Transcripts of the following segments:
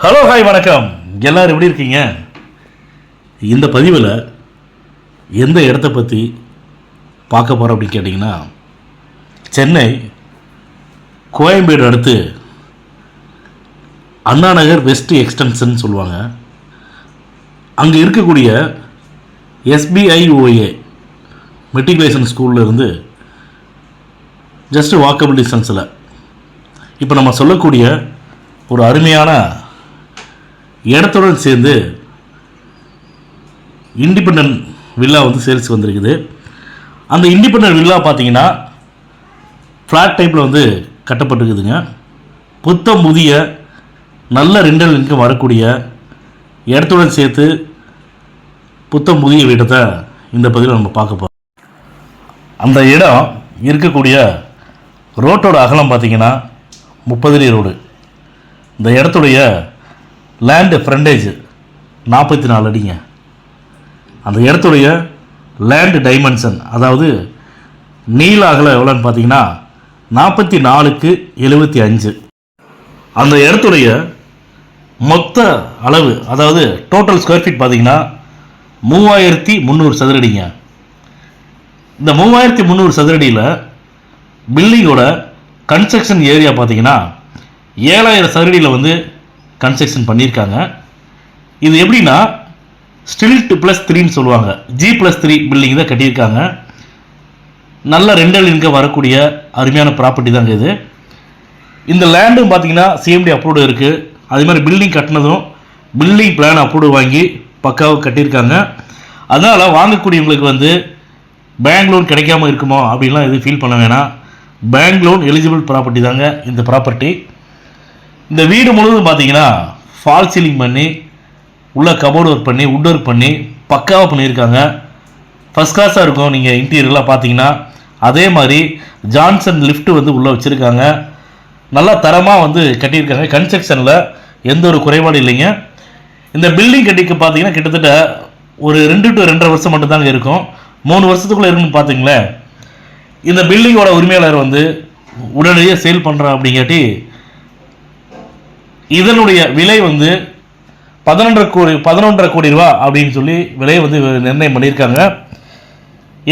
Hello hi வணக்கம். எல்லோரும் எப்படி இருக்கீங்க? இந்த பதிவில் எந்த இடத்த பற்றி பார்க்க போகிறோம் அப்படின்னு கேட்டிங்கன்னா, சென்னை கோயம்பேடு அடுத்து அண்ணா நகர் வெஸ்ட் எக்ஸ்டென்ஷன் சொல்லுவாங்க. அங்கே இருக்கக்கூடிய SBIOA மெட்ரிகுலேஷன் ஸ்கூலில் இருந்து ஜஸ்ட்டு வாக்கபிள் டிஸ்டன்ஸில் இப்போ நம்ம சொல்லக்கூடிய ஒரு அருமையான இடத்துடன் சேர்ந்து இண்டிபெண்டன்ட் வில்லா வந்து சேல்ஸ் வந்திருக்குது. அந்த இண்டிபெண்டன்ட் வில்லா பார்த்தீங்கன்னா ஃப்ளாட் டைப்பில் வந்து கட்டப்பட்டுருக்குதுங்க. புத்தம் புதிய நல்ல ரெண்டல் இன்கம் வரக்கூடிய இடத்துடன் சேர்த்து புத்தம் புதிய வீட்டத்தை இந்த பதிவில் நம்ம பார்க்க போகிறோம். அந்த இடம் இருக்கக்கூடிய ரோட்டோட அகலம் பார்த்திங்கன்னா 30 அடி ரோடு. இந்த இடத்துடைய லேண்டு ஃப்ரண்டேஜ் 44 அடிங்க. அந்த இடத்துடைய லேண்டு டைமென்ஷன், அதாவது நீள அகலம் எவ்வளோன்னு பார்த்தீங்கன்னா 44x75. அந்த இடத்துடைய மொத்த அளவு, அதாவது டோட்டல் ஸ்கொயர் ஃபீட் பார்த்தீங்கன்னா 3300 சதுரடிங்க. இந்த 3300 சதுரடியில் பில்டிங்கோட கன்ஸ்ட்ரக்ஷன் ஏரியா பார்த்தீங்கன்னா 7000 சதுரடியில் வந்து கன்ஸ்ட்ரக்ஷன் பண்ணியிருக்காங்க. இது எப்படின்னா ஸ்டில்ட் +3ன்னு சொல்லுவாங்க. G+3 பில்டிங் தான் கட்டியிருக்காங்க. நல்ல ரெண்டல் இன்கம் வரக்கூடிய அருமையான ப்ராப்பர்ட்டி தாங்க இது. இந்த லேண்டும் பார்த்தீங்கன்னா CMD அப்ரூவ்டு இருக்குது. அதே மாதிரி பில்டிங் கட்டினதும் பில்டிங் பிளான் அப்ரூவ்டு வாங்கி பக்காவாக கட்டியிருக்காங்க. அதனால் வாங்கக்கூடியவங்களுக்கு வந்து பேங்க் லோன் கிடைக்காம இருக்குமோ அப்படின்லாம் எதுவும் ஃபீல் பண்ண வேணாம். பேங்க் லோன் எலிஜிபிள் ப்ராப்பர்ட்டி தாங்க இந்த ப்ராப்பர்ட்டி. இந்த வீடு முழுவதும் பார்த்தீங்கன்னா ஃபால் சீலிங் பண்ணி உள்ள கபோர்டு ஒர்க் பண்ணி வுட் ஒர்க் பண்ணி பக்காவாக பண்ணியிருக்காங்க. ஃபஸ்ட் கிளாஸாக இருக்கும். நீங்கள் இன்டீரியர்லாம் பார்த்தீங்கன்னா அதே மாதிரி ஜான்சன் லிஃப்ட் வந்து உள்ளே வச்சுருக்காங்க. நல்லா தரமாக வந்து கட்டியிருக்காங்க. கன்ஸ்ட்ரக்ஷனில் எந்த ஒரு குறைபாடு இல்லைங்க. இந்த பில்டிங் கட்டிக்கு பார்த்தீங்கன்னா கிட்டத்தட்ட ஒரு 2 to 2.5 வருஷம் மட்டும்தாங்க இருக்கும். 3 வருஷத்துக்குள்ளே இருக்குன்னு பார்த்தீங்களேன். இந்த பில்டிங்கோட உரிமையாளர் வந்து உடனடியாக சேல் பண்ணுறேன் அப்படிங்காட்டி இதனுடைய விலை வந்து 11.5 கோடி ரூபா அப்படின்னு சொல்லி விலையை வந்து நிர்ணயம் பண்ணியிருக்காங்க.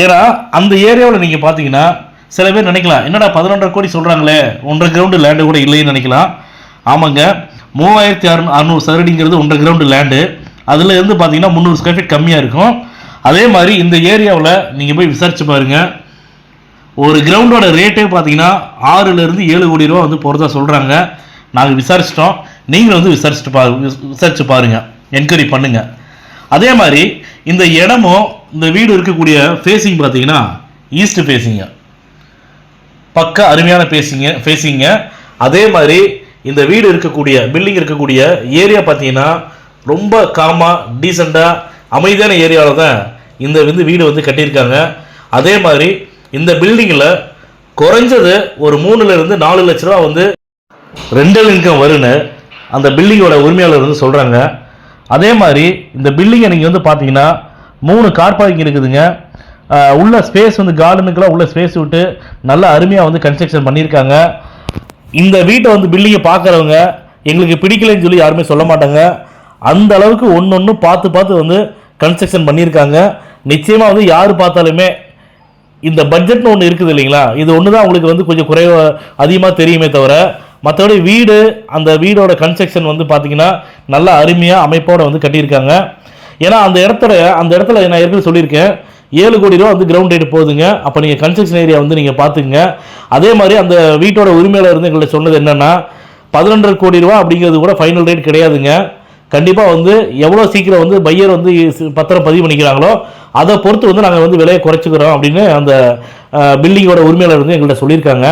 ஏன்னா அந்த ஏரியாவில் நீங்கள் பார்த்தீங்கன்னா சில பேர் நினைக்கலாம், என்னடா 11.5 கோடி சொல்கிறாங்களே, 1.5 கிரவுண்டு லேண்டு கூட இல்லைன்னு நினைக்கலாம். ஆமாங்க, 3600 சதுரடிங்கிறது 1.5 கிரவுண்டு லேண்டு. அதில் இருந்து பார்த்தீங்கன்னா 300 ஸ்கொயர் ஃபீட் கம்மியாக இருக்கும். அதே மாதிரி இந்த ஏரியாவில் நீங்கள் போய் விசாரிச்சு பாருங்கள். ஒரு கிரவுண்டோட ரேட்டே பார்த்தீங்கன்னா 6-7 கோடி ரூபா வந்து போகிறதா சொல்கிறாங்க. நாங்கள் விசாரிச்சிட்டோம். நீங்களும் வந்து விசாரிச்சு பாருங்கள், என்கொயரி பண்ணுங்கள். அதே மாதிரி இந்த இடமும் இந்த வீடு இருக்கக்கூடிய ஃபேஸிங் பார்த்தீங்கன்னா ஈஸ்ட் ஃபேஸிங்க, பக்கா அருமையான ஃபேஸிங்க. அதே மாதிரி இந்த வீடு இருக்கக்கூடிய பில்டிங் இருக்கக்கூடிய ஏரியா பார்த்தீங்கன்னா ரொம்ப காமாக டீசெண்டாக அமைதியான ஏரியாவில் தான் இந்த வந்து வீடு வந்து கட்டியிருக்காங்க. அதே மாதிரி இந்த பில்டிங்கில் குறைஞ்சது ஒரு 3-4 லட்ச ரூபா வந்து ரெண்டல் இன்கம் வருன்னு அந்த பில்டிங்கோட உரிமையாளர் வந்து சொல்கிறாங்க. அதே மாதிரி இந்த பில்டிங்கை நீங்கள் வந்து பார்த்தீங்கன்னா 3 கார் பார்க்கிங் இருக்குதுங்க. உள்ள ஸ்பேஸ் வந்து கார்டனுக்கெல்லாம் உள்ள ஸ்பேஸ் விட்டு நல்லா அருமையாக வந்து கன்ஸ்ட்ரக்ஷன் பண்ணியிருக்காங்க. இந்த வீட்டை வந்து பில்டிங்கை பார்க்குறவங்க எங்களுக்கு பிடிக்கலைன்னு சொல்லி யாருமே சொல்ல மாட்டாங்க. அந்த அளவுக்கு ஒன்று பார்த்து வந்து கன்ஸ்ட்ரக்ஷன் பண்ணியிருக்காங்க. நிச்சயமாக வந்து யார் பார்த்தாலுமே இந்த பட்ஜெட்னு ஒன்று இருக்குது இல்லைங்களா, இது ஒன்று தான் உங்களுக்கு வந்து கொஞ்சம் அதிகமாக தெரியுமே தவிர மற்றபடி வீடு, அந்த வீடோட கன்ஸ்ட்ரக்ஷன் வந்து பார்த்தீங்கன்னா நல்லா அருமையாக அமைப்போடு வந்து கட்டியிருக்காங்க. ஏன்னா அந்த இடத்துல நான் ஏற்கனவே சொல்லியிருக்கேன், 7 கோடி ரூபா வந்து கிரவுண்ட் ரேட் போகுதுங்க. அப்போ நீங்கள் கன்ஸ்ட்ரக்ஷன் ஏரியா வந்து நீங்கள் பார்த்துக்குங்க. அதே மாதிரி அந்த வீட்டோட உரிமையாளர் வந்து எங்கள்கிட்ட சொன்னது என்னென்னா 11.5 கோடி ரூபா அப்படிங்கிறது கூட ஃபைனல் ரேட் கிடையாதுங்க. கண்டிப்பாக வந்து எவ்வளோ சீக்கிரம் வந்து பையர் வந்து பத்திரம் பதிவு பண்ணிக்கிறாங்களோ அதை பொறுத்து வந்து நாங்கள் வந்து விலையை குறைச்சிக்கிறோம் அப்படின்னு அந்த பில்டிங்கோட உரிமையாளர் வந்து எங்கள்கிட்ட சொல்லியிருக்காங்க.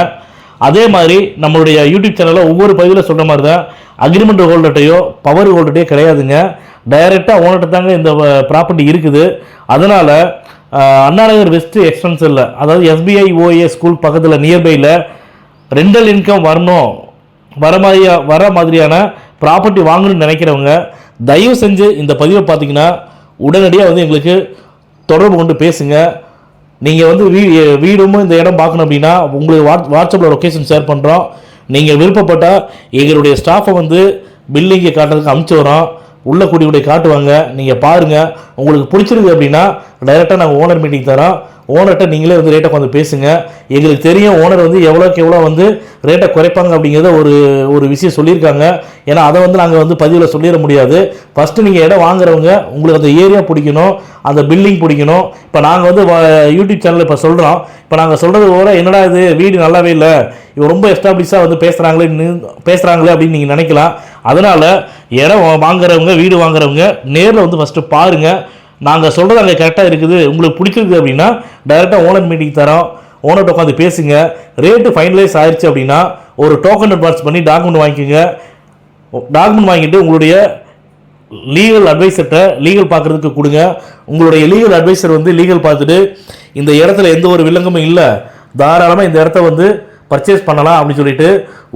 அதே மாதிரி நம்மளுடைய யூடியூப் சேனலில் ஒவ்வொரு பதிவில் சொல்கிற மாதிரி தான் அக்ரிமெண்ட் ஹோல்டர்ட்டையோ பவர் ஹோல்டர்ட்டையோ கிடையாதுங்க. டைரெக்டாக ஓனர்கிட்ட தாங்க இந்த ப்ராப்பர்ட்டி இருக்குது. அதனால் அண்ணா நகர் வெஸ்ட் எக்ஸ்டென்ஷனில், அதாவது SBIOA ஸ்கூல் பக்கத்தில் நியர்பையில் ரெண்டல் இன்கம் வர மாதிரியான ப்ராப்பர்ட்டி வாங்கணும்னு நினைக்கிறவங்க தயவு செஞ்சு இந்த பதிவை பார்த்தீங்கன்னா உடனடியாக வந்து எங்களுக்கு தொடர்பு கொண்டு பேசுங்க. நீங்கள் வந்து வீடும் இந்த இடம் பார்க்கணும் அப்படின்னா உங்களுக்கு வாட்ஸ்அப்பில் லொக்கேஷன் ஷேர் பண்ணுறோம். நீங்கள் விருப்பப்பட்டால் எங்களுடைய ஸ்டாஃபை வந்து பில்டிங்கை காட்டுறதுக்கு அமுச்சு வரோம், உள்ள கூடி காட்டுவாங்க. நீங்கள் பாருங்கள், உங்களுக்கு பிடிச்சிருக்கு அப்படின்னா டைரெக்டாக நாங்கள் ஓனர் மீட்டிங் தரோம். ஓனர்கிட்ட நீங்களே வந்து ரேட்டை கொஞ்சம் பேசுங்க. எங்களுக்கு தெரியும் ஓனர் வந்து எவ்வளோக்கு எவ்வளோ வந்து ரேட்டை குறைப்பாங்க அப்படிங்கிறத ஒரு விஷயம் சொல்லியிருக்காங்க. ஏன்னா அதை வந்து நாங்கள் வந்து பதிவில் சொல்லிட முடியாது. ஃபஸ்ட்டு நீங்கள் இடம் வாங்குறவங்க உங்களுக்கு அந்த ஏரியா பிடிக்கணும், அந்த பில்டிங் பிடிக்கணும். இப்போ நாங்கள் வந்து யூடியூப் சேனலில் இப்போ சொல்கிறோம், இப்போ நாங்கள் சொல்கிறது கூட என்னடா இது வீடு நல்லாவே இல்லை, இவங்க ரொம்ப எஸ்டாப்ளிஷாக வந்து பேசுகிறாங்களே அப்படின்னு நீங்கள் நினைக்கலாம். அதனால் இடம் வாங்குறவங்க, வீடு வாங்குறவங்க நேரில் வந்து ஃபஸ்ட்டு பாருங்கள். நாங்கள் சொல்கிறது அங்கே கரெக்டாக இருக்குது, உங்களுக்கு பிடிச்சிருக்கு அப்படின்னா டைரெக்டாக ஓனர் மீட்டிங் தரோம். ஓனர்கிட்ட உட்காந்து பேசுங்க. ரேட்டு ஃபைனலைஸ் ஆயிடுச்சு அப்படின்னா ஒரு டோக்கன் அட்வான்ஸ் பண்ணி டாக்குமெண்ட் வாங்கிக்கோங்க. டாக்குமெண்ட் வாங்கிட்டு உங்களுடைய லீகல் அட்வைசர்கிட்ட லீகல் பார்க்குறதுக்கு கொடுங்க. உங்களுடைய லீகல் அட்வைசர் வந்து லீகல் பார்த்துட்டு இந்த இடத்துல எந்த ஒரு வில்லங்கமும் இல்லை, தாராளமாக இந்த இடத்த வந்து பர்ச்சேஸ் பண்ணலாம் அப்படின்னு சொல்லிட்டு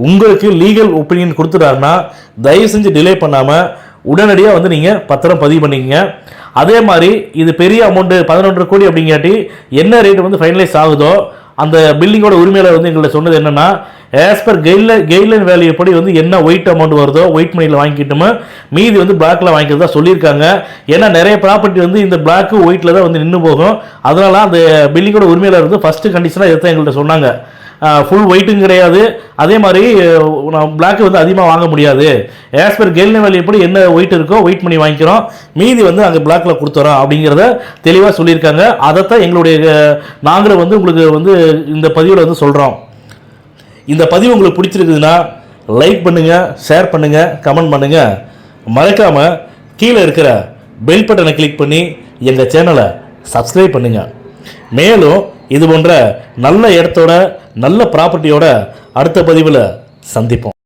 உங்களுக்கு லீகல் ஒப்பீனியன் கொடுத்துட்டாருன்னா தயவு செஞ்சு டிலே பண்ணாமல் உடனடியாக வந்து நீங்கள் பத்திரம் பதிவு பண்ணிக்கங்க. அதே மாதிரி இது பெரிய அமௌண்ட்டு 11 கோடி அப்படிங்காட்டி என்ன ரேட்டு வந்து ஃபைனலைஸ் ஆகுதோ அந்த பில்டிங்கோட உரிமையாளர் வந்து எங்கள்கிட்ட சொன்னது என்னென்னா, ஆஸ் பர் கைட்லைன் வேல்யூ எப்படி வந்து என்ன ஒயிட் அமௌண்ட் வருதோ ஒயிட் மணியில் வாங்கிக்கிட்டோமோ மீதி வந்து பிளாக்ல வாங்கிக்கிறதா சொல்லியிருக்காங்க. ஏன்னா நிறைய ப்ராப்பர்ட்டி வந்து இந்த பிளாக்கு ஒயிட்டில் தான் வந்து நின்று போகும். அதனால அந்த பில்டிங்கோட உரிமையாளர் வந்து ஃபஸ்ட்டு கண்டிஷனாக இதை தான் எங்கள்கிட்ட சொன்னாங்க. ஃபுல் ஒயிட்டும் கிடையாது, அதே மாதிரி பிளாக்கு வந்து அதிகமாக வாங்க முடியாது. ஆஸ் பர் கைட்லைன் வேல்யூ எப்படி என்ன ஒயிட் இருக்கோ ஒயிட் மணி வாங்கிக்கிறோம், மீதி வந்து அங்கே பிளாக்ல கொடுத்துறோம் அப்படிங்கிறத தெளிவாக சொல்லியிருக்காங்க. அதைத்தான் எங்களுடைய நாங்களும் வந்து உங்களுக்கு வந்து இந்த பதிவில் வந்து சொல்கிறோம். இந்த பதிவு உங்களுக்கு பிடிச்சிருக்குதுன்னா லைக் பண்ணுங்கள், ஷேர் பண்ணுங்கள், கமெண்ட் பண்ணுங்கள். மறக்காமல் கீழே இருக்கிற பெல் பட்டனை கிளிக் பண்ணி எங்கள் சேனலை சப்ஸ்கிரைப் பண்ணுங்கள். மேலும் இது போன்ற நல்ல இடத்தோட நல்ல ப்ராப்பர்ட்டியோட அடுத்த பதிவில் சந்திப்போம்.